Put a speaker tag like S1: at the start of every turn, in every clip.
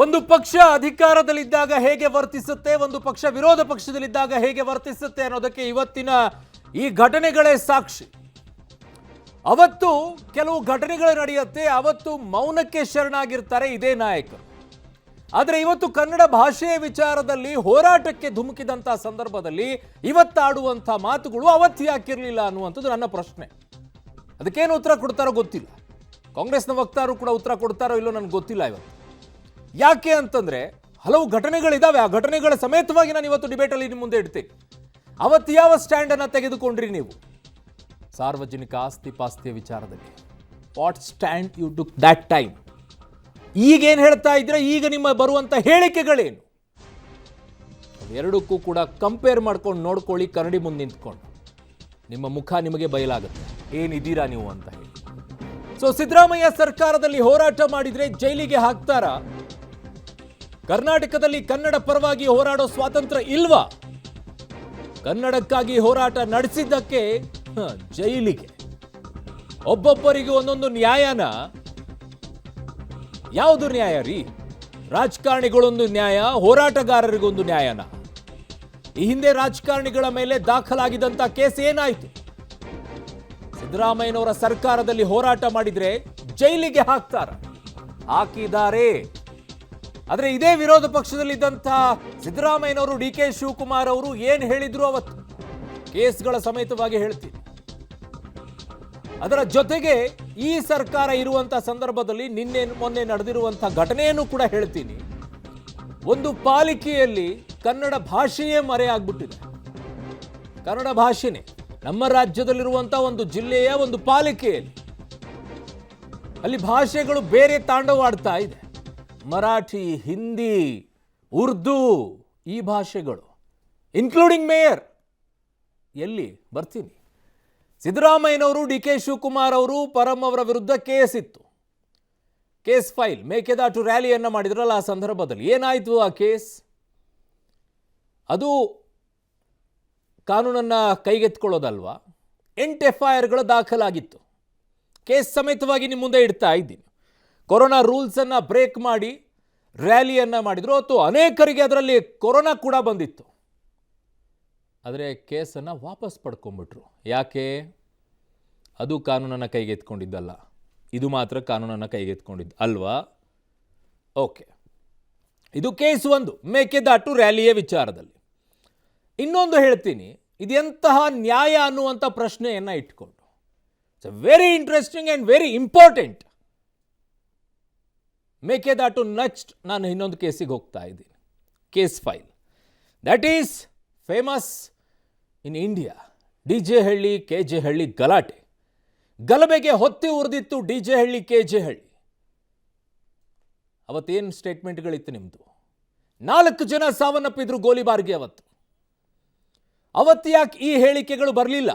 S1: ಒಂದು ಪಕ್ಷ ಅಧಿಕಾರದಲ್ಲಿದ್ದಾಗ ಹೇಗೆ ವರ್ತಿಸುತ್ತೆ, ಒಂದು ಪಕ್ಷ ವಿರೋಧ ಪಕ್ಷದಲ್ಲಿದ್ದಾಗ ಹೇಗೆ ವರ್ತಿಸುತ್ತೆ ಅನ್ನೋದಕ್ಕೆ ಇವತ್ತಿನ ಈ ಘಟನೆಗಳೇ ಸಾಕ್ಷಿ. ಅವತ್ತು ಕೆಲವು ಘಟನೆಗಳು ನಡೆಯುತ್ತೆ, ಅವತ್ತು ಮೌನಕ್ಕೆ ಶರಣಾಗಿರ್ತಾರೆ ಇದೇ ನಾಯಕರು. ಆದರೆ ಇವತ್ತು ಕನ್ನಡ ಭಾಷೆಯ ವಿಚಾರದಲ್ಲಿ ಹೋರಾಟಕ್ಕೆ ಧುಮುಕಿದಂಥ ಸಂದರ್ಭದಲ್ಲಿ ಇವತ್ತಾಡುವಂಥ ಮಾತುಗಳು ಅವತ್ತು ಯಾಕಿರಲಿಲ್ಲ ಅನ್ನುವಂಥದ್ದು ನನ್ನ ಪ್ರಶ್ನೆ. ಅದಕ್ಕೇನು ಉತ್ತರ ಕೊಡ್ತಾರೋ ಗೊತ್ತಿಲ್ಲ. ಕಾಂಗ್ರೆಸ್ನ ವಕ್ತಾರರು ಕೂಡ ಉತ್ತರ ಕೊಡ್ತಾರೋ ಇಲ್ಲೋ ನನಗೆ ಗೊತ್ತಿಲ್ಲ. ಇವತ್ತು ಯಾಕೆ ಅಂತಂದ್ರೆ ಹಲವು ಘಟನೆಗಳಿದಾವೆ. ಆ ಘಟನೆಗಳ ಸಮೇತವಾಗಿ ನಾನು ಇವತ್ತು ಡಿಬೇಟಲ್ಲಿ ನಿಮ್ಮ ಮುಂದೆ ಇಡ್ತೀನಿ. ಅವತ್ತು ಯಾವ ಸ್ಟ್ಯಾಂಡ್ ಅನ್ನು ತೆಗೆದುಕೊಂಡ್ರಿ ನೀವು ಸಾರ್ವಜನಿಕ ಆಸ್ತಿ ಪಾಸ್ತಿಯ ವಿಚಾರದಲ್ಲಿ? What stand you took that time? ಈಗೇನು ಹೇಳ್ತಾ ಇದ್ರೆ, ಈಗ ನಿಮ್ಮ ಬರುವಂತ ಹೇಳಿಕೆಗಳೇನು? ಎರಡಕ್ಕೂ ಕೂಡ ಕಂಪೇರ್ ಮಾಡ್ಕೊಂಡು ನೋಡ್ಕೊಳ್ಳಿ. ಕನ್ನಡಿ ಮುಂದೆ ನಿಂತ್ಕೊಂಡು ನಿಮ್ಮ ಮುಖ ನಿಮಗೆ ಬಯಲಾಗುತ್ತೆ, ಏನಿದ್ದೀರಾ ನೀವು ಅಂತ ಹೇಳಿ. ಸೊ ಸಿದ್ದರಾಮಯ್ಯ ಸರ್ಕಾರದಲ್ಲಿ ಹೋರಾಟ ಮಾಡಿದ್ರೆ ಜೈಲಿಗೆ ಹಾಕ್ತಾರ? ಕರ್ನಾಟಕದಲ್ಲಿ ಕನ್ನಡ ಪರವಾಗಿ ಹೋರಾಡೋ ಸ್ವಾತಂತ್ರ್ಯ ಇಲ್ವಾ? ಕನ್ನಡಕ್ಕಾಗಿ ಹೋರಾಟ ನಡೆಸಿದ್ದಕ್ಕೆ ಜೈಲಿಗೆ. ಒಬ್ಬೊಬ್ಬರಿಗೆ ಒಂದೊಂದು ನ್ಯಾಯನ. ಯಾವುದು ನ್ಯಾಯ ರೀ? ರಾಜಕಾರಣಿಗಳೊಂದು ನ್ಯಾಯ, ಹೋರಾಟಗಾರರಿಗೊಂದು ನ್ಯಾಯನ? ಈ ಹಿಂದೆ ರಾಜಕಾರಣಿಗಳ ಮೇಲೆ ದಾಖಲಾಗಿದ್ದಂತ ಕೇಸ್ ಏನಾಯ್ತು? ಸಿದ್ದರಾಮಯ್ಯನವರ ಸರ್ಕಾರದಲ್ಲಿ ಹೋರಾಟ ಮಾಡಿದ್ರೆ ಜೈಲಿಗೆ ಹಾಕಿದ್ದಾರೆ. ಆದರೆ ಇದೇ ವಿರೋಧ ಪಕ್ಷದಲ್ಲಿದ್ದಂಥ ಸಿದ್ದರಾಮಯ್ಯನವರು, ಡಿ ಕೆ ಶಿವಕುಮಾರ್ ಅವರು ಏನು ಹೇಳಿದ್ರು ಅವತ್ತು ಕೇಸ್ಗಳ ಸಮೇತವಾಗಿ ಹೇಳ್ತೀನಿ. ಅದರ ಜೊತೆಗೆ ಈ ಸರ್ಕಾರ ಇರುವಂತ ಸಂದರ್ಭದಲ್ಲಿ ನಿನ್ನೆ ಮೊನ್ನೆ ನಡೆದಿರುವಂಥ ಘಟನೆಯನ್ನು ಕೂಡ ಹೇಳ್ತೀನಿ. ಒಂದು ಪಾಲಿಕೆಯಲ್ಲಿ ಕನ್ನಡ ಭಾಷೆಯೇ ಮರೆಯಾಗ್ಬಿಟ್ಟಿದೆ. ಕನ್ನಡ ಭಾಷೆನೇ ನಮ್ಮ ರಾಜ್ಯದಲ್ಲಿರುವಂಥ ಒಂದು ಜಿಲ್ಲೆಯ ಒಂದು ಪಾಲಿಕೆಯಲ್ಲಿ ಅಲ್ಲಿ ಭಾಷೆಗಳು ಬೇರೆ ತಾಂಡವಾಡ್ತಾ ಇದೆ. ಮರಾಠಿ, ಹಿಂದಿ, ಉರ್ದು, ಈ ಭಾಷೆಗಳು ಇನ್ಕ್ಲೂಡಿಂಗ್ ಮೇಯರ್. ಎಲ್ಲಿ ಬರ್ತೀನಿ. ಸಿದ್ದರಾಮಯ್ಯನವರು, ಡಿ ಕೆ ಶಿವಕುಮಾರ್ ಅವರು, ಪರಂ ಅವರ ವಿರುದ್ಧ ಕೇಸ್ ಇತ್ತು. ಕೇಸ್ ಫೈಲ್, ಮೇಕೆದಾಟು ರ್ಯಾಲಿಯನ್ನ ಮಾಡಿದ್ರಲ್ಲ, ಆ ಸಂದರ್ಭದಲ್ಲಿ ಏನಾಯ್ತು ಆ ಕೇಸ್? ಅದು ಕಾನೂನನ್ನ ಕೈಗೆತ್ಕೊಳ್ಳೋದಲ್ವಾ? 8 FIRಗಳು ದಾಖಲಾಗಿತ್ತು. ಕೇಸ್ ಸಮೇತವಾಗಿ ನಿಮ್ಮ ಮುಂದೆ ಇಡ್ತಾ ಇದ್ದೀನಿ. ಕೊರೋನಾ ರೂಲ್ಸ್ ಅನ್ನ ಬ್ರೇಕ್ ಮಾಡಿ ರ್ಯಾಲಿಯನ್ನ ಮಾಡಿದ್ರು. ಅಥವಾ ಅನೇಕರಿಗೆ ಅದರಲ್ಲಿ ಕೊರೋನಾ ಕೂಡ ಬಂದಿತ್ತು. ಆದರೆ ಕೇಸನ್ನು ವಾಪಸ್ ಪಡ್ಕೊಂಡ್ಬಿಟ್ರು. ಯಾಕೆ? ಅದು ಕಾನೂನನ್ನು ಕೈಗೆತ್ಕೊಂಡಿದ್ದಲ್ಲ, ಇದು ಮಾತ್ರ ಕಾನೂನನ್ನು ಕೈಗೆತ್ಕೊಂಡಿದ್ದು ಅಲ್ವಾ? ಓಕೆ, ಇದು ಕೇಸ್ ಒಂದು, ಮೇಕೆದಾಟು ರ್ಯಾಲಿಯ ವಿಚಾರದಲ್ಲಿ. ಇನ್ನೊಂದು ಹೇಳ್ತೀನಿ, ಇದೆಂತಹ ನ್ಯಾಯ ಅನ್ನುವಂಥ ಪ್ರಶ್ನೆಯನ್ನು ಇಟ್ಕೊಂಡು. It's very interesting and very important. Mekedatu next ನಾನು ಇನ್ನೊಂದು ಕೇಸಿಗೆ ಹೋಗ್ತಾ ಇದ್ದೀನಿ. Case file that is famous in India. DJ ಹಳ್ಳಿ, KJ ಹಳ್ಳಿ ಗಲಾಟೆ. ಗಲಭೆಗೆ ಹೊತ್ತಿ ಉರಿದಿತ್ತು DJ ಹಳ್ಳಿ, KJ ಹಳ್ಳಿ. ಅವತ್ತೇನು ಸ್ಟೇಟ್ಮೆಂಟ್ಗಳಿತ್ತು ನಿಮ್ಮದು? 4 ಜನ ಸಾವನ್ನಪ್ಪಿದ್ರು ಗೋಲಿಬಾರ್ಗೆ ಅವತ್ತು ಯಾಕೆ ಈ ಹೇಳಿಕೆಗಳು ಬರಲಿಲ್ಲ?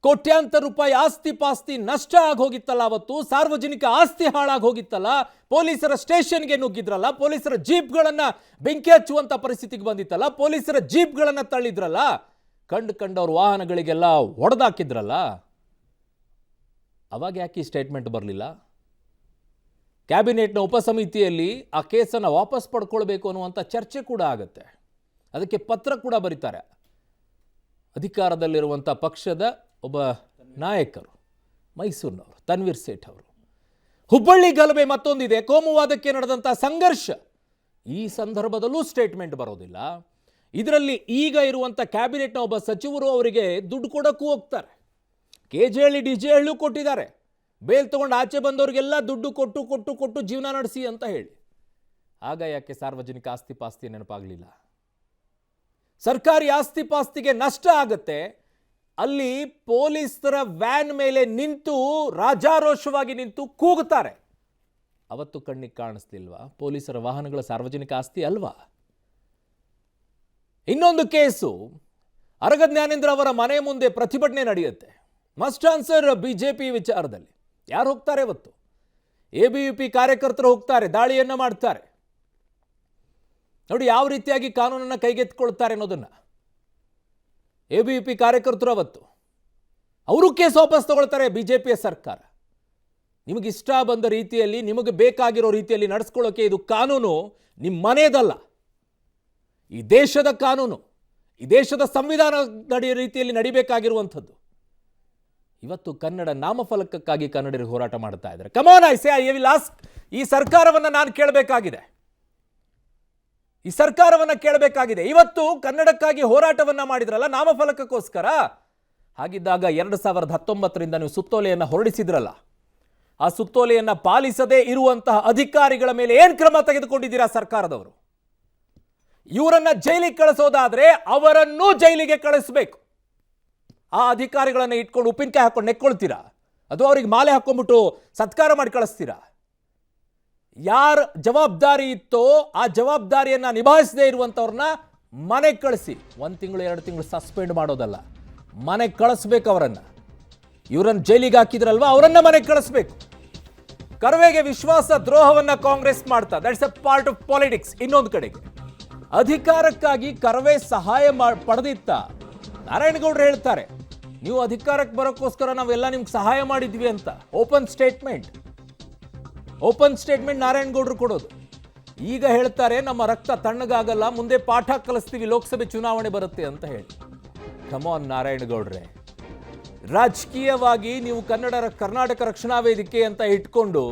S1: ಕೋಟ್ಯಾಂತರ ರೂಪಾಯಿ ಆಸ್ತಿ ಪಾಸ್ತಿ ನಷ್ಟ ಆಗೋಗಿತ್ತಲ್ಲ ಅವತ್ತು. ಸಾರ್ವಜನಿಕ ಆಸ್ತಿ ಹಾಳಾಗಿ ಹೋಗಿತ್ತಲ್ಲ. ಪೊಲೀಸರ ಸ್ಟೇಷನ್ಗೆ ನುಗ್ಗಿದ್ರಲ್ಲ. ಪೊಲೀಸರ ಜೀಪ್ಗಳನ್ನ ಬೆಂಕಿ ಹಚ್ಚುವಂತ ಪರಿಸ್ಥಿತಿಗೆ ಬಂದಿತ್ತಲ್ಲ. ಪೊಲೀಸರ ಜೀಪ್ಗಳನ್ನ ತಳ್ಳಿದ್ರಲ್ಲ. ಕಂಡವ್ರ ವಾಹನಗಳಿಗೆಲ್ಲ ಹೊಡೆದಾಕಿದ್ರಲ್ಲ. ಅವಾಗ ಯಾಕೆ ಈ ಸ್ಟೇಟ್ಮೆಂಟ್ ಬರಲಿಲ್ಲ? ಕ್ಯಾಬಿನೆಟ್ನ ಉಪಸಮಿತಿಯಲ್ಲಿ ಆ ಕೇಸನ್ನು ವಾಪಸ್ ಪಡ್ಕೊಳ್ಬೇಕು ಅನ್ನುವಂಥ ಚರ್ಚೆ ಕೂಡ ಆಗುತ್ತೆ. ಅದಕ್ಕೆ ಪತ್ರ ಕೂಡ ಬರೀತಾರೆ ಅಧಿಕಾರದಲ್ಲಿರುವಂಥ ಪಕ್ಷದ ಒಬ್ಬ ನಾಯಕರು, ಮೈಸೂರಿನವರು, ತನ್ವೀರ್ ಸೇಠ್ ಅವರು. ಹುಬ್ಬಳ್ಳಿ ಗಲಭೆ ಮತ್ತೊಂದಿದೆ, ಕೋಮುವಾದಕ್ಕೆ ನಡೆದಂಥ ಸಂಘರ್ಷ. ಈ ಸಂದರ್ಭದಲ್ಲೂ ಸ್ಟೇಟ್ಮೆಂಟ್ ಬರೋದಿಲ್ಲ. ಇದರಲ್ಲಿ ಈಗ ಇರುವಂಥ ಕ್ಯಾಬಿನೆಟ್ನ ಒಬ್ಬ ಸಚಿವರು ಅವರಿಗೆ ದುಡ್ಡು ಕೊಡೋಕ್ಕೂ ಹೋಗ್ತಾರೆ. KJ ಹಳ್ಳಿ, DJ ಹಳ್ಳಿ ಕೊಟ್ಟಿದ್ದಾರೆ. ಬೇಲ್ ತಗೊಂಡು ಆಚೆ ಬಂದವರಿಗೆಲ್ಲ ದುಡ್ಡು ಕೊಟ್ಟು ಜೀವನ ನಡೆಸಿ ಅಂತ ಹೇಳಿ. ಆಗ ಯಾಕೆ ಸಾರ್ವಜನಿಕ ಆಸ್ತಿ ಪಾಸ್ತಿ ನೆನಪಾಗಲಿಲ್ಲ? ಸರ್ಕಾರಿ ಆಸ್ತಿ ಪಾಸ್ತಿಗೆ ನಷ್ಟ ಆಗುತ್ತೆ. ಅಲ್ಲಿ ಪೊಲೀಸರ ವ್ಯಾನ್ ಮೇಲೆ ನಿಂತು ರಾಜಾರೋಷವಾಗಿ ನಿಂತು ಕೂಗುತ್ತಾರೆ. ಅವತ್ತು ಕಣ್ಣಿಗೆ ಕಾಣಿಸ್ತಿಲ್ವಾ? ಪೊಲೀಸರ ವಾಹನಗಳ ಸಾರ್ವಜನಿಕ ಆಸ್ತಿ ಅಲ್ವಾ? ಇನ್ನೊಂದು ಕೇಸು, ಅರಗ ಜ್ಞಾನೇಂದ್ರ ಅವರ ಮನೆ ಮುಂದೆ ಪ್ರತಿಭಟನೆ ನಡೆಯುತ್ತೆ. ಮಸ್ಟ್ ಆನ್ಸರ್ BJP ವಿಚಾರದಲ್ಲಿ. ಯಾರು ಹೋಗ್ತಾರೆ ಇವತ್ತು? ABVP ಕಾರ್ಯಕರ್ತರು ಹೋಗ್ತಾರೆ, ದಾಳಿಯನ್ನ ಮಾಡ್ತಾರೆ. ನೋಡಿ ಯಾವ ರೀತಿಯಾಗಿ ಕಾನೂನನ್ನು ಕೈಗೆತ್ತಿಕೊಳ್ತಾರೆ ಅನ್ನೋದನ್ನ. ABVP ಕಾರ್ಯಕರ್ತರು ಅವತ್ತು ಅವರು ಕೇಸ್ ವಾಪಸ್ ತಗೊಳ್ತಾರೆ. BJPಯ ಸರ್ಕಾರ ನಿಮಗೆ ಇಷ್ಟ ಬಂದ ರೀತಿಯಲ್ಲಿ, ನಿಮಗೆ ಬೇಕಾಗಿರೋ ರೀತಿಯಲ್ಲಿ ನಡೆಸ್ಕೊಳ್ಳೋಕೆ ಇದು ಕಾನೂನು ನಿಮ್ಮ ಮನೆಯದಲ್ಲ. ಈ ದೇಶದ ಕಾನೂನು, ಈ ದೇಶದ ಸಂವಿಧಾನದ ರೀತಿಯಲ್ಲಿ ನಡಿಬೇಕಾಗಿರುವಂಥದ್ದು. ಇವತ್ತು ಕನ್ನಡ ನಾಮಫಲಕಕ್ಕಾಗಿ ಕನ್ನಡಿಗರು ಹೋರಾಟ ಮಾಡ್ತಾ ಇದ್ದಾರೆ. Come on I say I will ask. ಈ ಸರ್ಕಾರವನ್ನು ನಾನು ಕೇಳಬೇಕಾಗಿದೆ, ಈ ಸರ್ಕಾರವನ್ನು ಕೇಳಬೇಕಾಗಿದೆ. ಇವತ್ತು ಕನ್ನಡಕ್ಕಾಗಿ ಹೋರಾಟವನ್ನ ಮಾಡಿದ್ರಲ್ಲ ನಾಮಫಲಕಕ್ಕೋಸ್ಕರ, ಹಾಗಿದ್ದಾಗ 2019ರಿಂದ ನೀವು ಸುತ್ತೋಲೆಯನ್ನು ಹೊರಡಿಸಿದ್ರಲ್ಲ, ಆ ಸುತ್ತೋಲೆಯನ್ನು ಪಾಲಿಸದೇ ಇರುವಂತಹ ಅಧಿಕಾರಿಗಳ ಮೇಲೆ ಏನು ಕ್ರಮ ತೆಗೆದುಕೊಂಡಿದ್ದೀರಾ ಸರ್ಕಾರದವರು? ಇವರನ್ನ ಜೈಲಿಗೆ ಕಳಿಸೋದಾದ್ರೆ ಅವರನ್ನೂ ಜೈಲಿಗೆ ಕಳಿಸಬೇಕು. ಆ ಅಧಿಕಾರಿಗಳನ್ನ ಇಟ್ಕೊಂಡು ಉಪ್ಪಿನಕಾಯಿ ಹಾಕೊಂಡು ನೆಕ್ಕೊಳ್ತೀರಾ, ಅದು ಅವ್ರಿಗೆ ಮಾಲೆ ಹಾಕೊಂಡ್ಬಿಟ್ಟು ಸತ್ಕಾರ ಮಾಡಿ ಕಳಿಸ್ತೀರಾ? ಯಾರ ಜವಾಬ್ದಾರಿ ಇತ್ತೋ ಆ ಜವಾಬ್ದಾರಿಯನ್ನ ನಿಭಾಯಿಸದೇ ಇರುವಂಥವ್ರನ್ನ ಮನೆಗೆ ಕಳಿಸಿ. 1 ತಿಂಗಳು 2 ತಿಂಗಳು ಸಸ್ಪೆಂಡ್ ಮಾಡೋದಲ್ಲ, ಮನೆಗೆ ಕಳಿಸ್ಬೇಕು ಅವರನ್ನ. ಇವರನ್ನು ಜೈಲಿಗೆ ಹಾಕಿದ್ರಲ್ವಾ, ಅವರನ್ನ ಮನೆಗೆ ಕಳಿಸ್ಬೇಕು. ಕರ್ವೆಗೆ ವಿಶ್ವಾಸ ದ್ರೋಹವನ್ನ ಕಾಂಗ್ರೆಸ್ ಮಾಡ್ತಾ, that's A part of politics. ಇನ್ನೊಂದು ಕಡೆಗೆ ಅಧಿಕಾರಕ್ಕಾಗಿ ಕರ್ವೆ ಸಹಾಯ ಪಡೆದಿತ್ತ. ನಾರಾಯಣಗೌಡರು ಹೇಳ್ತಾರೆ, ನೀವು ಅಧಿಕಾರಕ್ಕೆ ಬರೋಕ್ಕೋಸ್ಕರ ನಾವೆಲ್ಲ ನಿಮ್ಗೆ ಸಹಾಯ ಮಾಡಿದ್ವಿ ಅಂತ. ಓಪನ್ ಸ್ಟೇಟ್ಮೆಂಟ್ ನಾರಾಯಣಗೌಡರು ಕೊಡೋದು. ಈಗ ಹೇಳ್ತಾರೆ ನಮ್ಮ ರಕ್ತ ತಣ್ಣಗಾಗಲ್ಲ, ಮುಂದೆ ಪಾಠ ಕಲಿಸ್ತೀವಿ, ಲೋಕಸಭೆ ಚುನಾವಣೆ ಬರುತ್ತೆ ಅಂತ ಹೇಳಿ. ಕಮಾನ್ ನಾರಾಯಣಗೌಡ್ರೆ, ರಾಜಕೀಯವಾಗಿ ನೀವು ಕರ್ನಾಟಕ ರಕ್ಷಣಾ ವೇದಿಕೆ ಅಂತ ಇಟ್ಕೊಂಡು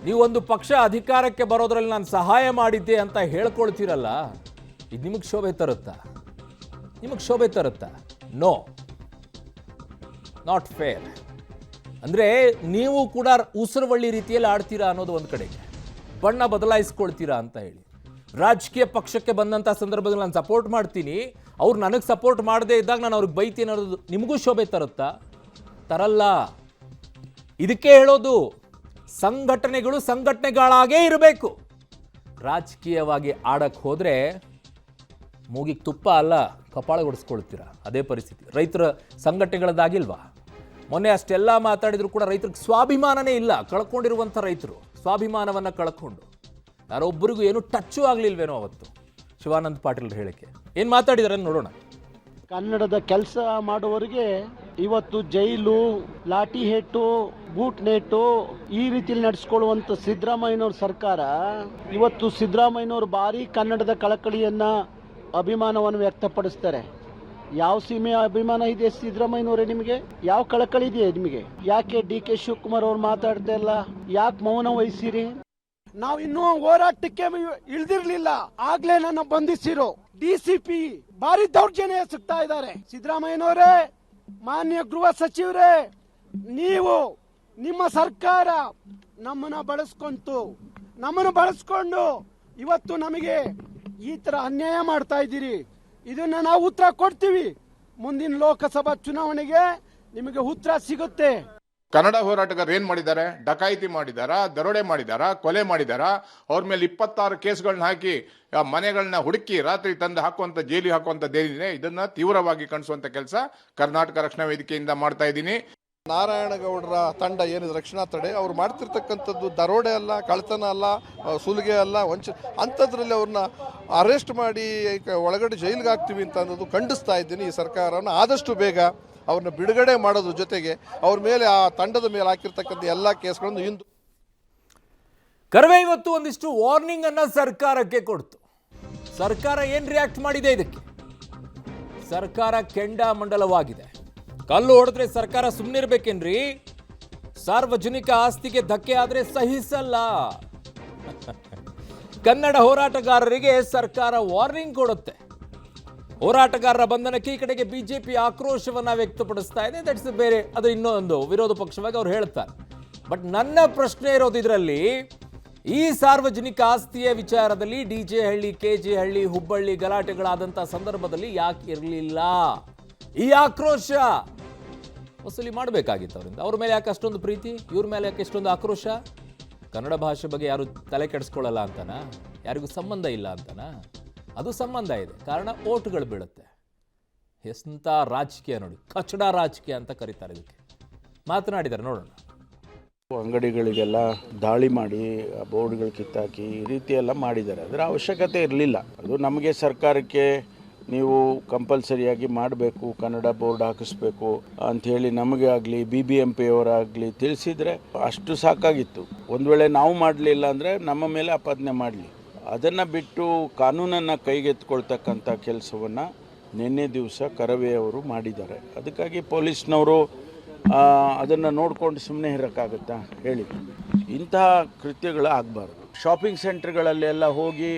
S1: ನೀವು ಒಂದು ಪಕ್ಷ ಅಧಿಕಾರಕ್ಕೆ ಬರೋದ್ರಲ್ಲಿ ನಾನು ಸಹಾಯ ಮಾಡಿದ್ದೆ ಅಂತ ಹೇಳ್ಕೊಳ್ತೀರಲ್ಲ, ಇದು ನಿಮಗೆ ಶೋಭೆ ತರುತ್ತಾ? No, not fair. ಅಂದರೆ ನೀವು ಕೂಡ ಉಸಿರುವಳ್ಳಿ ರೀತಿಯಲ್ಲಿ ಆಡ್ತೀರಾ ಅನ್ನೋದು ಒಂದು ಕಡೆಗೆ, ಬಣ್ಣ ಬದಲಾಯಿಸ್ಕೊಳ್ತೀರಾ ಅಂತ ಹೇಳಿ. ರಾಜಕೀಯ ಪಕ್ಷಕ್ಕೆ ಬಂದಂಥ ಸಂದರ್ಭದಲ್ಲಿ ನಾನು ಸಪೋರ್ಟ್ ಮಾಡ್ತೀನಿ, ಅವ್ರು ನನಗೆ ಸಪೋರ್ಟ್ ಮಾಡದೇ ಇದ್ದಾಗ ನಾನು ಅವ್ರಿಗೆ ಬೈತೀನಿ ಅನ್ನೋದು ನಿಮಗೂ ಶೋಭೆ ತರಲ್ಲ. ಇದಕ್ಕೆ ಹೇಳೋದು, ಸಂಘಟನೆಗಳು ಸಂಘಟನೆಗಳಾಗೇ ಇರಬೇಕು. ರಾಜಕೀಯವಾಗಿ ಆಡಕ್ಕೆ ಹೋದರೆ ಮೂಗಿಗೆ ತುಪ್ಪ ಅಲ್ಲ ಕಪಾಳ ಹೊಡಿಸ್ಕೊಳ್ತೀರಾ. ಅದೇ ಪರಿಸ್ಥಿತಿ ರೈತರ ಸಂಘಟನೆಗಳದ್ದಾಗಿಲ್ವಾ? ಮೊನ್ನೆ ಅಷ್ಟೆಲ್ಲ ಮಾತಾಡಿದ್ರು ಕೂಡ ರೈತರಿಗೆ ಸ್ವಾಭಿಮಾನನೇ ಇಲ್ಲ. ಕಳ್ಕೊಂಡಿರುವಂಥ ರೈತರು ಸ್ವಾಭಿಮಾನವನ್ನು ಕಳ್ಕೊಂಡು ಯಾರೊಬ್ಬರಿಗೂ ಏನು ಟಚ್ಚು ಆಗಲಿಲ್ವೇನೋ ಅವತ್ತು. ಶಿವಾನಂದ ಪಾಟೀಲ್ ಹೇಳಿಕೆ ಏನು ಮಾತಾಡಿದಾರೆ ನೋಡೋಣ.
S2: ಕನ್ನಡದ ಕೆಲಸ ಮಾಡುವವರಿಗೆ ಇವತ್ತು ಜೈಲು, ಲಾಠಿ ಹೇಟು, ಬೂಟ್ ನೇಟು ಈ ರೀತಿಯಲ್ಲಿ ನಡೆಸ್ಕೊಳ್ಳುವಂತ ಸಿದ್ದರಾಮಯ್ಯನವ್ರ ಸರ್ಕಾರ. ಇವತ್ತು ಸಿದ್ದರಾಮಯ್ಯನವರು ಭಾರಿ ಕನ್ನಡದ ಕಳಕಳಿಯನ್ನ, ಅಭಿಮಾನವನ್ನು ವ್ಯಕ್ತಪಡಿಸ್ತಾರೆ. ಯಾವ ಸೀಮೆಯ ಅಭಿಮಾನ ಇದೆ ಸಿದ್ದರಾಮಯ್ಯನವರೇ ನಿಮಗೆ? ಯಾವ ಕಳಕಳಿ ಇದೆಯಾ ನಿಮಗೆ? ಯಾಕೆ DK ಶಿವಕುಮಾರ್ ಅವ್ರು ಮಾತಾಡ್ತಾ ಇಲ್ಲ? ಯಾಕೆ ಮೌನ ವಹಿಸಿರಿ? ನಾವು ಇನ್ನೂ ಹೋರಾಟಕ್ಕೆ ಇಳಿದಿರ್ಲಿಲ್ಲ, ಆಗ್ಲೇ ನನ್ನ ಬಂಧಿಸಿರೋ DCP ಭಾರಿ ದೌರ್ಜನ್ಯ ಎಸಗ್ತಾ ಇದ್ದಾರೆ. ಸಿದ್ದರಾಮಯ್ಯನವರೇ, ಮಾನ್ಯ ಗೃಹ ಸಚಿವರೇ, ನೀವು ನಿಮ್ಮ ಸರ್ಕಾರ ನಮ್ಮನ್ನು ಬಳಸ್ಕೊಂಡು ಇವತ್ತು ನಮಗೆ ಈ ತರ ಅನ್ಯಾಯ ಮಾಡ್ತಾ ಇದ್ದೀರಿ. ಇದನ್ನ ನಾವು ಉತ್ತರ ಕೊಡ್ತೀವಿ. ಮುಂದಿನ ಲೋಕಸಭಾ ಚುನಾವಣೆಗೆ ನಿಮಗೆ ಉತ್ತರ ಸಿಗುತ್ತೆ.
S3: ಕನ್ನಡ ಹೋರಾಟಗಾರರು ಏನ್ ಮಾಡಿದ್ದಾರೆ? ಡಕಾಯಿತಿ ಮಾಡಿದಾರಾ, ದರೋಡೆ ಮಾಡಿದಾರಾ, ಕೊಲೆ ಮಾಡಿದಾರಾ? ಅವ್ರ ಮೇಲೆ 26 ಕೇಸ್ಗಳನ್ನ ಹಾಕಿ ಮನೆಗಳನ್ನ ಹುಡುಕಿ ರಾತ್ರಿ ತಂದು ಹಾಕುವಂತ, ಜೈಲಿಗೆ ಹಾಕುವಂತದ್ದೇನಿದೆ, ಇದನ್ನ ತೀವ್ರವಾಗಿ ಖಂಡಿಸುವಂತ ಕೆಲಸ ಕರ್ನಾಟಕ ರಕ್ಷಣಾ ವೇದಿಕೆಯಿಂದ ಮಾಡ್ತಾ ಇದ್ದೀನಿ.
S4: ನಾರಾಯಣಗೌಡರ ತಂಡ ಏನಿದೆ ರಕ್ಷಣಾ ತಡೆ, ಅವ್ರು ಮಾಡ್ತಿರ್ತಕ್ಕಂಥದ್ದು ದರೋಡೆ ಅಲ್ಲ, ಕಳ್ತನ ಅಲ್ಲ, ಸುಲಿಗೆ ಅಲ್ಲ, ಅಂಥದ್ರಲ್ಲಿ ಅವ್ರನ್ನ ಅರೆಸ್ಟ್ ಮಾಡಿ ಒಳಗಡೆ ಜೈಲಿಗೆ ಹಾಕ್ತೀವಿ ಅಂತ ಅನ್ನೋದು ಖಂಡಿಸ್ತಾ ಇದ್ದೀನಿ. ಈ ಸರ್ಕಾರನ ಆದಷ್ಟು ಬೇಗ ಅವ್ರನ್ನ ಬಿಡುಗಡೆ ಮಾಡೋದ್ರ ಜೊತೆಗೆ ಅವ್ರ ಮೇಲೆ, ಆ ತಂಡದ ಮೇಲೆ ಹಾಕಿರ್ತಕ್ಕಂಥ ಎಲ್ಲ ಕೇಸ್ಗಳನ್ನು ಇಂದು
S1: ಕರ್ವೆ ಇವತ್ತು ಒಂದಿಷ್ಟು ವಾರ್ನಿಂಗ್ ಅನ್ನ ಸರ್ಕಾರಕ್ಕೆ ಕೊಡ್ತು. ಸರ್ಕಾರ ಏನ್ ರಿಯಾಕ್ಟ್ ಮಾಡಿದೆ ಇದಕ್ಕೆ? ಸರ್ಕಾರ ಕೆಂಡಾಮಂಡಲವಾಗಿದೆ. ಕಲ್ಲು ಹೊಡೆದ್ರೆ ಸರ್ಕಾರ ಸುಮ್ಮನಿರ್ಬೇಕೇನ್ರಿ? ಸಾರ್ವಜನಿಕ ಆಸ್ತಿಗೆ ಧಕ್ಕೆ ಆದ್ರೆ ಸಹಿಸಲ್ಲ. ಕನ್ನಡ ಹೋರಾಟಗಾರರಿಗೆ ಸರ್ಕಾರ ವಾರ್ನಿಂಗ್ ಕೊಡುತ್ತೆ. ಹೋರಾಟಗಾರರ ಬಂಧನಕ್ಕೆ ಈ ಕಡೆಗೆ ಬಿಜೆಪಿ ಆಕ್ರೋಶವನ್ನ ವ್ಯಕ್ತಪಡಿಸ್ತಾ ಇದೆ. ದಟ್ಸ್ ಬೇರೆ, ಅದು ಇನ್ನೊಂದು ವಿರೋಧ ಪಕ್ಷವಾಗಿ ಅವ್ರು ಹೇಳ್ತಾರೆ. ಬಟ್ ನನ್ನ ಪ್ರಶ್ನೆ ಇರೋದು ಇದರಲ್ಲಿ, ಈ ಸಾರ್ವಜನಿಕ ಆಸ್ತಿಯ ವಿಚಾರದಲ್ಲಿ DJ ಹಳ್ಳಿ, KJ ಹಳ್ಳಿ, ಹುಬ್ಬಳ್ಳಿ ಗಲಾಟೆಗಳಾದಂಥ ಸಂದರ್ಭದಲ್ಲಿ ಯಾಕೆ ಇರಲಿಲ್ಲ ಈ ಆಕ್ರೋಶ? ವಸೂಲಿ ಮಾಡಬೇಕಾಗಿತ್ತು ಅವರಿಂದ. ಅವ್ರ ಮೇಲೆ ಯಾಕೆ ಅಷ್ಟೊಂದು ಪ್ರೀತಿ, ಇವ್ರ ಮೇಲೆ ಯಾಕೆ ಎಷ್ಟೊಂದು ಆಕ್ರೋಶ? ಕನ್ನಡ ಭಾಷೆ ಬಗ್ಗೆ ಯಾರು ತಲೆ ಕೆಡಿಸ್ಕೊಳ್ಳಲ್ಲ ಅಂತನಾ? ಯಾರಿಗೂ ಸಂಬಂಧ ಇಲ್ಲ ಅಂತನಾ? ಅದು ಸಂಬಂಧ ಇದೆ. ಕಾರಣ ಓಟುಗಳು ಬೀಳುತ್ತೆ. ಎಂಥ ರಾಜಕೀಯ ನೋಡಿ, ಕಚಡ ರಾಜಕೀಯ ಅಂತ ಕರೀತಾರೆ ಇದಕ್ಕೆ. ಮಾತನಾಡಿದ್ದಾರೆ ನೋಡೋಣ.
S5: ಅಂಗಡಿಗಳಿಗೆಲ್ಲ ದಾಳಿ ಮಾಡಿ ಬೋರ್ಡ್ಗಳು ಕಿತ್ತಾಕಿ ಈ ರೀತಿ ಎಲ್ಲ ಮಾಡಿದ್ದಾರೆ. ಅದರ ಅವಶ್ಯಕತೆ ಇರಲಿಲ್ಲ. ಅದು ನಮಗೆ ಸರ್ಕಾರಕ್ಕೆ ನೀವು ಕಂಪಲ್ಸರಿಯಾಗಿ ಮಾಡಬೇಕು, ಕನ್ನಡ ಬೋರ್ಡ್ ಹಾಕಿಸ್ಬೇಕು ಅಂಥೇಳಿ ನಮಗೆ ಆಗಲಿ BBMP ಅವರಾಗಲಿ ತಿಳಿಸಿದರೆ ಅಷ್ಟು ಸಾಕಾಗಿತ್ತು. ಒಂದು ವೇಳೆ ನಾವು ಮಾಡಲಿಲ್ಲ ಅಂದರೆ ನಮ್ಮ ಮೇಲೆ ಆಪಾದನೆ ಮಾಡಲಿ. ಅದನ್ನು ಬಿಟ್ಟು ಕಾನೂನನ್ನು ಕೈಗೆತ್ಕೊಳ್ತಕ್ಕಂಥ ಕೆಲಸವನ್ನು ನಿನ್ನೆ ದಿವಸ ಕರವೇ ಅವರು ಮಾಡಿದ್ದಾರೆ. ಅದಕ್ಕಾಗಿ ಪೊಲೀಸ್ನವರು ಅದನ್ನು ನೋಡ್ಕೊಂಡು ಸುಮ್ಮನೆ ಇರೋಕ್ಕಾಗುತ್ತಾ ಹೇಳಿ? ಇಂತಹ ಕೃತ್ಯಗಳು ಆಗಬಾರ್ದು. ಶಾಪಿಂಗ್ ಸೆಂಟ್ರ್ಗಳಲ್ಲೆಲ್ಲ ಹೋಗಿ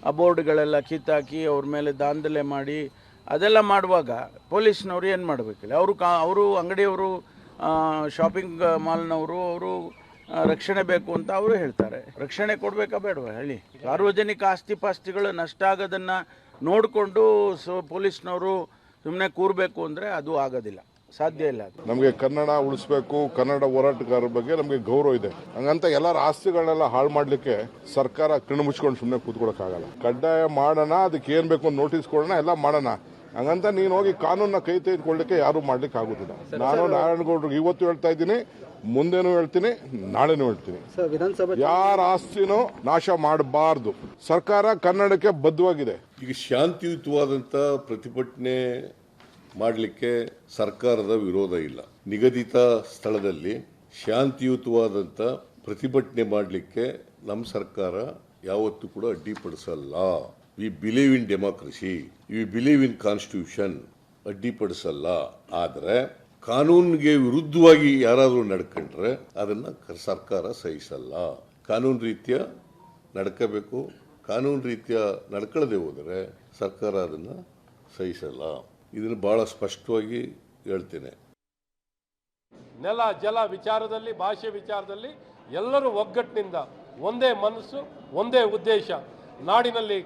S5: ಆ ಬೋರ್ಡ್ಗಳೆಲ್ಲ ಕಿತ್ತಾಕಿ ಅವ್ರ ಮೇಲೆ ದಾಂಧಲೆ ಮಾಡಿ ಅದೆಲ್ಲ ಮಾಡುವಾಗ ಪೊಲೀಸ್ನವರು ಏನು ಮಾಡಬೇಕಿಲ್ಲ? ಅವರು ಅಂಗಡಿಯವರು, ಶಾಪಿಂಗ್ ಮಾಲ್ನವರು ಅವರು ರಕ್ಷಣೆ ಬೇಕು ಅಂತ ಅವರು ಹೇಳ್ತಾರೆ. ರಕ್ಷಣೆ ಕೊಡಬೇಕಾ ಬೇಡವಾ ಹೇಳಿ? ಸಾರ್ವಜನಿಕ ಆಸ್ತಿ ಪಾಸ್ತಿಗಳು ನಷ್ಟ ಆಗೋದನ್ನು ನೋಡಿಕೊಂಡು ಪೊಲೀಸ್ನವರು ಸುಮ್ಮನೆ ಕೂರಬೇಕು ಅಂದರೆ ಅದು ಆಗೋದಿಲ್ಲ, ಸಾಧ್ಯ ಇಲ್ಲ.
S6: ನಮಗೆ ಕನ್ನಡ ಉಳಿಸ್ಬೇಕು, ಕನ್ನಡ ಹೋರಾಟಗಾರರ ಬಗ್ಗೆ ನಮಗೆ ಗೌರವ ಇದೆ. ಹಂಗಂತ ಎಲ್ಲರ ಆಸ್ತಿಗಳನ್ನೆಲ್ಲ ಹಾಳು ಮಾಡಲಿಕ್ಕೆ ಸರ್ಕಾರ ಕಣ್ಣು ಮುಚ್ಕೊಂಡು ಸುಮ್ಮನೆ ಕೂತ್ಕೊಳ್ಳೋಕ್ಕಾಗಲ್ಲ. ಕಡ್ಡಾಯ ಮಾಡೋಣ, ಅದಕ್ಕೆ ಏನು ಬೇಕು ನೋಟಿಸ್ ಕೊಡೋಣ, ಎಲ್ಲ ಮಾಡೋಣ. ಹಂಗಂತ ನೀನು ಹೋಗಿ ಕಾನೂನನ್ನ ಕೈ ತೆಗೆದುಕೊಳ್ಳಿಕ್ಕೆ ಯಾರು ಮಾಡ್ಲಿಕ್ಕೆ ಆಗುದಿಲ್ಲ. ನಾನು ನಾರಾಯಣಗೌಡ್ರಿಗೆ ಇವತ್ತು ಹೇಳ್ತಾ ಇದ್ದೀನಿ, ಮುಂದೇನೂ ಹೇಳ್ತೀನಿ, ನಾಳೆನೂ ಹೇಳ್ತೀನಿ, ಯಾರ ಆಸ್ತಿನೂ ನಾಶ ಮಾಡಬಾರ್ದು. ಸರ್ಕಾರ ಕನ್ನಡಕ್ಕೆ ಬದ್ಧವಾಗಿದೆ.
S7: ಈಗ ಶಾಂತಿಯುತವಾದಂಥ ಪ್ರತಿಭಟನೆ ಮಾಡಲಿಕ್ಕೆ ಸರ್ಕಾರದ ವಿರೋಧ ಇಲ್ಲ. ನಿಗದಿತ ಸ್ಥಳದಲ್ಲಿ ಶಾಂತಿಯುತವಾದಂಥ ಪ್ರತಿಭಟನೆ ಮಾಡಲಿಕ್ಕೆ ನಮ್ಮ ಸರ್ಕಾರ ಯಾವತ್ತೂ ಕೂಡ ಅಡ್ಡಿಪಡಿಸಲ್ಲ. We believe in democracy, we believe in constitution. ಅಡ್ಡಿಪಡಿಸಲ್ಲ. ಆದರೆ ಕಾನೂನಿಗೆ ವಿರುದ್ಧವಾಗಿ ಯಾರಾದರೂ ನಡ್ಕೊಂಡ್ರೆ ಅದನ್ನು ಸರ್ಕಾರ ಸಹಿಸಲ್ಲ. ಕಾನೂನು ರೀತ್ಯ ನಡ್ಕೋಬೇಕು. ಕಾನೂನು ರೀತ್ಯ ನಡ್ಕೊಳ್ಳದೆ ಹೋದರೆ ಸರ್ಕಾರ ಅದನ್ನು ಸಹಿಸಲ್ಲ. ಇದನ್ನು ಬಹಳ ಸ್ಪಷ್ಟವಾಗಿ ಹೇಳ್ತೇನೆ.
S8: ನೆಲ ಜಲ ವಿಚಾರದಲ್ಲಿ, ಭಾಷೆ ವಿಚಾರದಲ್ಲಿ ಎಲ್ಲರೂ ಒಗ್ಗಟ್ಟಿನಿಂದ ಒಂದೇ ಮನಸ್ಸು, ಒಂದೇ ಉದ್ದೇಶ. ನಾಡಿನಲ್ಲಿ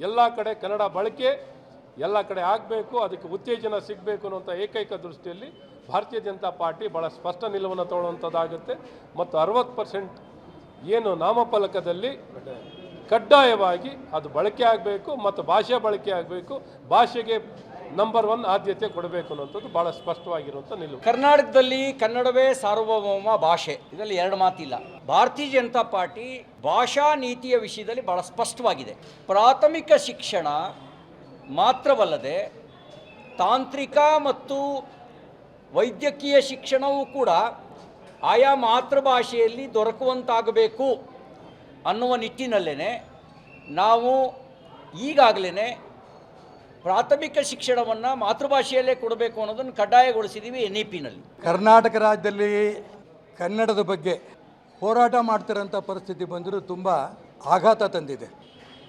S8: ಎಲ್ಲ ಕಡೆ ಕನ್ನಡ ಬಳಕೆ ಎಲ್ಲ ಕಡೆ ಆಗಬೇಕು, ಅದಕ್ಕೆ ಉತ್ತೇಜನ ಸಿಗಬೇಕು ಅನ್ನುವಂಥ ಏಕೈಕ ದೃಷ್ಟಿಯಲ್ಲಿ ಭಾರತೀಯ ಜನತಾ ಪಾರ್ಟಿ ಭಾಳ ಸ್ಪಷ್ಟ ನಿಲುವನ್ನು ತಗೊಳ್ಳುವಂಥದ್ದಾಗುತ್ತೆ. ಮತ್ತು 60% ಏನು ನಾಮಫಲಕದಲ್ಲಿ ಕಡ್ಡಾಯವಾಗಿ ಅದು ಬಳಕೆ ಆಗಬೇಕು ಮತ್ತು ಭಾಷೆ ಬಳಕೆ ಆಗಬೇಕು. ಭಾಷೆಗೆ ನಂಬರ್ 1 ಆದ್ಯತೆ ಕೊಡಬೇಕು ಅನ್ನೋಂಥದ್ದು ಭಾಳ ಸ್ಪಷ್ಟವಾಗಿರುವಂಥ ನಿಲುವು.
S9: ಕರ್ನಾಟಕದಲ್ಲಿ ಕನ್ನಡವೇ ಸಾರ್ವಭೌಮ ಭಾಷೆ, ಇದರಲ್ಲಿ ಎರಡು ಮಾತಿಲ್ಲ. ಭಾರತೀಯ ಜನತಾ ಪಾರ್ಟಿ ಭಾಷಾ ನೀತಿಯ ವಿಷಯದಲ್ಲಿ ಭಾಳ ಸ್ಪಷ್ಟವಾಗಿದೆ. ಪ್ರಾಥಮಿಕ ಶಿಕ್ಷಣ ಮಾತ್ರವಲ್ಲದೆ ತಾಂತ್ರಿಕ ಮತ್ತು ವೈದ್ಯಕೀಯ ಶಿಕ್ಷಣವೂ ಕೂಡ ಆಯಾ ಮಾತೃಭಾಷೆಯಲ್ಲಿ ದೊರಕುವಂತಾಗಬೇಕು ಅನ್ನುವ ನಿಟ್ಟಿನಲ್ಲೇ ನಾವು ಈಗಾಗಲೇ ಪ್ರಾಥಮಿಕ ಶಿಕ್ಷಣವನ್ನು ಮಾತೃಭಾಷೆಯಲ್ಲೇ ಕೊಡಬೇಕು ಅನ್ನೋದನ್ನು ಕಡ್ಡಾಯಗೊಳಿಸಿದ್ದೀವಿ NEP-ನಲ್ಲಿ.
S10: ಕರ್ನಾಟಕ ರಾಜ್ಯದಲ್ಲಿ ಕನ್ನಡದ ಬಗ್ಗೆ ಹೋರಾಟ ಮಾಡ್ತಿರೋಂಥ ಪರಿಸ್ಥಿತಿ ಬಂದರೂ ತುಂಬ ಆಘಾತ ತಂದಿದೆ.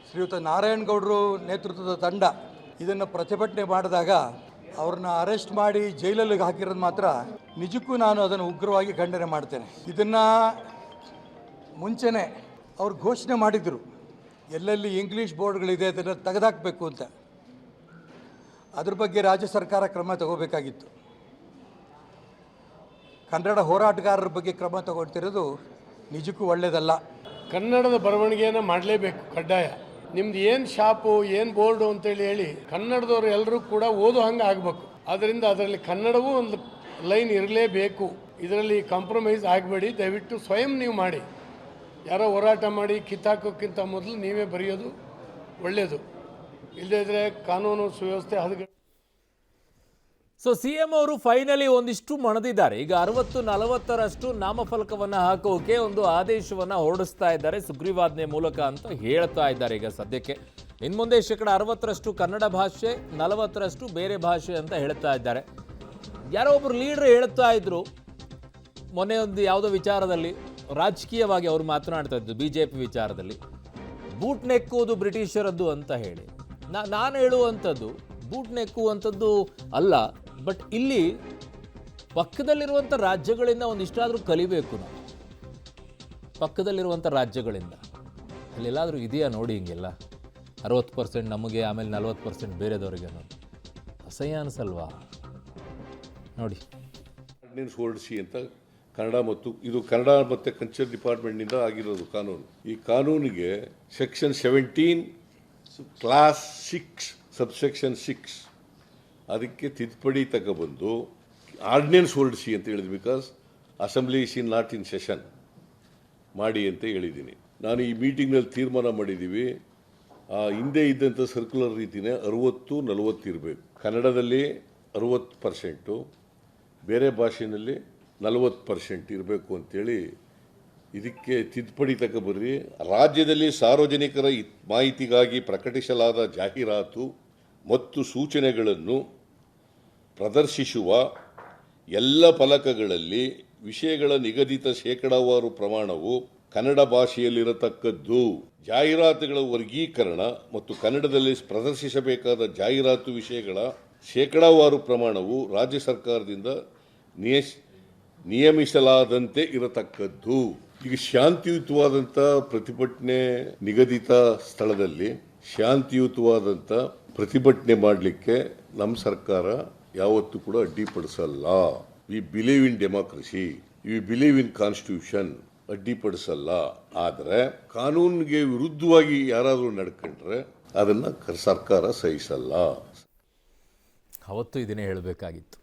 S10: ಶ್ರೀಯುತ ನಾರಾಯಣಗೌಡರು ನೇತೃತ್ವದ ತಂಡ ಇದನ್ನು ಪ್ರತಿಭಟನೆ ಮಾಡಿದಾಗ ಅವ್ರನ್ನ ಅರೆಸ್ಟ್ ಮಾಡಿ ಜೈಲಲ್ಲಿಗೆ ಹಾಕಿರೋದು ಮಾತ್ರ ನಿಜಕ್ಕೂ ನಾನು ಅದನ್ನು ಉಗ್ರವಾಗಿ ಖಂಡನೆ ಮಾಡ್ತೇನೆ. ಇದನ್ನು ಮುಂಚೆನೇ ಅವ್ರು ಘೋಷಣೆ ಮಾಡಿದರು, ಎಲ್ಲೆಲ್ಲಿ ಇಂಗ್ಲೀಷ್ ಬೋರ್ಡ್ಗಳಿದೆ ಅದನ್ನು ತೆಗೆದುಹಾಕಬೇಕು ಅಂತ. ಅದ್ರ ಬಗ್ಗೆ ರಾಜ್ಯ ಸರ್ಕಾರ ಕ್ರಮ ತಗೋಬೇಕಾಗಿತ್ತು. ಕನ್ನಡ ಹೋರಾಟಗಾರರ ಬಗ್ಗೆ ಕ್ರಮ ತಗೊಳ್ತಿರೋದು ನಿಜಕ್ಕೂ ಒಳ್ಳೆಯದಲ್ಲ.
S8: ಕನ್ನಡದ ಬರವಣಿಗೆಯನ್ನು ಮಾಡಲೇಬೇಕು, ಕಡ್ಡಾಯ. ನಿಮ್ದು ಏನು ಶಾಪು, ಏನು ಬೋರ್ಡು ಅಂತೇಳಿ ಹೇಳಿ ಕನ್ನಡದವರು ಎಲ್ಲರೂ ಕೂಡ ಓದೋ ಹಂಗೆ ಆಗಬೇಕು. ಆದ್ದರಿಂದ ಅದರಲ್ಲಿ ಕನ್ನಡವೂ ಒಂದು ಲೈನ್ ಇರಲೇಬೇಕು. ಇದರಲ್ಲಿ ಕಾಂಪ್ರಮೈಸ್ ಆಗಬೇಡಿ. ದಯವಿಟ್ಟು ಸ್ವಯಂ ನೀವು ಮಾಡಿ. ಯಾರೋ ಹೋರಾಟ ಮಾಡಿ ಕಿತ್ತಾಕೋಕ್ಕಿಂತ ಮೊದಲು ನೀವೇ ಬರೆಯೋದು ಒಳ್ಳೆಯದು. ಇಲ್ಲದೇ ಇದ್ರೆ ಕಾನೂನು ಸುವ್ಯವಸ್ಥೆ ಹದಗೆಟ್ಟು.
S1: ಸೊ CM ಅವರು ಫೈನಲಿ ಒಂದಿಷ್ಟು ಮಣದಿದ್ದಾರೆ. ಈಗ 60-40ರಷ್ಟು ನಾಮಫಲಕವನ್ನು ಹಾಕೋಕೆ ಒಂದು ಆದೇಶವನ್ನು ಹೊರಡಿಸ್ತಾ ಇದ್ದಾರೆ ಸುಗ್ರೀವಾಜ್ಞೆ ಮೂಲಕ ಅಂತ ಹೇಳ್ತಾ ಇದ್ದಾರೆ. ಈಗ ಸದ್ಯಕ್ಕೆ ಇನ್ನು ಮುಂದೆ 60% ಕನ್ನಡ ಭಾಷೆ, 40% ಬೇರೆ ಭಾಷೆ ಅಂತ ಹೇಳ್ತಾ ಇದ್ದಾರೆ. ಯಾರೋ ಒಬ್ರು ಲೀಡರ್ ಹೇಳ್ತಾ ಇದ್ರು ಮೊನ್ನೆ ಒಂದು ಯಾವುದೋ ವಿಚಾರದಲ್ಲಿ, ರಾಜಕೀಯವಾಗಿ ಅವರು ಮಾತನಾಡ್ತಾ ಇದ್ದು BJP ವಿಚಾರದಲ್ಲಿ, ಬೂಟ್ ನೆಕ್ಕುವುದು ಬ್ರಿಟಿಷರದ್ದು ಅಂತ ಹೇಳಿ. ನಾನು ಹೇಳುವಂಥದ್ದು ಬೂಟ್ ನೆಕ್ಕುವಂಥದ್ದು ಅಲ್ಲ, ಬಟ್ ಇಲ್ಲಿ ಪಕ್ಕದಲ್ಲಿರುವಂಥ ರಾಜ್ಯಗಳಿಂದ ಒಂದಿಷ್ಟಾದರೂ ಕಲಿಬೇಕು ನಾವು. ಪಕ್ಕದಲ್ಲಿರುವಂಥ ರಾಜ್ಯಗಳಿಂದ ಅಲ್ಲೆಲ್ಲಾದರೂ ಇದೆಯಾ ನೋಡಿ ಹಿಂಗೆಲ್ಲ 60% ನಮಗೆ, ಆಮೇಲೆ 40% ಬೇರೆದವ್ರಿಗೆ ಅನ್ನೋದು ಅಸಹ್ಯ ಅನಿಸಲ್ವಾ? ನೋಡಿ,
S7: ಆರ್ಡಿನೆನ್ಸ್ ಹೊರಡಿಸಿ ಅಂತ ಕನ್ನಡ ಮತ್ತು ಇದು ಕನ್ನಡ ಮತ್ತು ಕಲ್ಚರ್ ಡಿಪಾರ್ಟ್ಮೆಂಟ್ನಿಂದ ಆಗಿರೋದು ಕಾನೂನು. ಈ ಕಾನೂನಿಗೆ ಸೆಕ್ಷನ್ 17 ಕ್ಲಾಸ್ 6 ಸಬ್ಸೆಕ್ಷನ್ 6 ಅದಕ್ಕೆ ತಿದ್ದುಪಡಿ ತಗೊಬಂದು ಆರ್ಡಿನೆನ್ಸ್ ಹೊರಡಿಸಿ ಅಂತ ಹೇಳಿದ್ವಿ. Because assembly is in not in session ಮಾಡಿ ಅಂತ ಹೇಳಿದ್ದೀನಿ. ನಾನು ಈ ಮೀಟಿಂಗ್ನಲ್ಲಿ ತೀರ್ಮಾನ ಮಾಡಿದ್ದೀವಿ, ಹಿಂದೆ ಇದ್ದಂಥ ಸರ್ಕ್ಯುಲರ್ ರೀತಿನೇ 60-40 ಇರಬೇಕು. ಕನ್ನಡದಲ್ಲಿ 60%, ಬೇರೆ ಭಾಷೆಯಲ್ಲಿ 40% ಇರಬೇಕು ಅಂತೇಳಿ ಇದಕ್ಕೆ ತಿದ್ದುಪಡಿ ತಗೊಬರ್ರಿ. ರಾಜ್ಯದಲ್ಲಿ ಸಾರ್ವಜನಿಕರ ಮಾಹಿತಿಗಾಗಿ ಪ್ರಕಟಿಸಲಾದ ಜಾಹೀರಾತು ಮತ್ತು ಸೂಚನೆಗಳನ್ನು ಪ್ರದರ್ಶಿಸುವ ಎಲ್ಲ ಫಲಕಗಳಲ್ಲಿ ವಿಷಯಗಳ ನಿಗದಿತ ಶೇಕಡಾವಾರು ಪ್ರಮಾಣವು ಕನ್ನಡ ಭಾಷೆಯಲ್ಲಿರತಕ್ಕದ್ದು. ಜಾಹೀರಾತುಗಳ ವರ್ಗೀಕರಣ ಮತ್ತು ಕನ್ನಡದಲ್ಲಿ ಪ್ರದರ್ಶಿಸಬೇಕಾದ ಜಾಹೀರಾತು ವಿಷಯಗಳ ಶೇಕಡಾವಾರು ಪ್ರಮಾಣವು ರಾಜ್ಯ ಸರ್ಕಾರದಿಂದ ನಿಯಮಿಸಲಾದಂತೆ ಇರತಕ್ಕದ್ದು. ಈಗ ಶಾಂತಿಯುತವಾದಂಥ ಪ್ರತಿಭಟನೆ ನಿಗದಿತ ಸ್ಥಳದಲ್ಲಿ ಶಾಂತಿಯುತವಾದಂಥ ಪ್ರತಿಭಟನೆ ಮಾಡಲಿಕ್ಕೆ ನಮ್ಮ ಸರ್ಕಾರ ಯಾವತ್ತೂ ಕೂಡ ಅಡ್ಡಿಪಡಿಸಲ್ಲ. We believe in democracy, we believe in constitution. ಅಡ್ಡಿಪಡಿಸಲ್ಲ. ಆದರೆ ಕಾನೂನಿಗೆ ವಿರುದ್ಧವಾಗಿ ಯಾರಾದರೂ ನಡ್ಕೊಂಡ್ರೆ ಅದನ್ನು ಸರ್ಕಾರ ಸಹಿಸಲ್ಲ.
S1: ಅವತ್ತು ಇದನ್ನೇ ಹೇಳಬೇಕಾಗಿತ್ತು.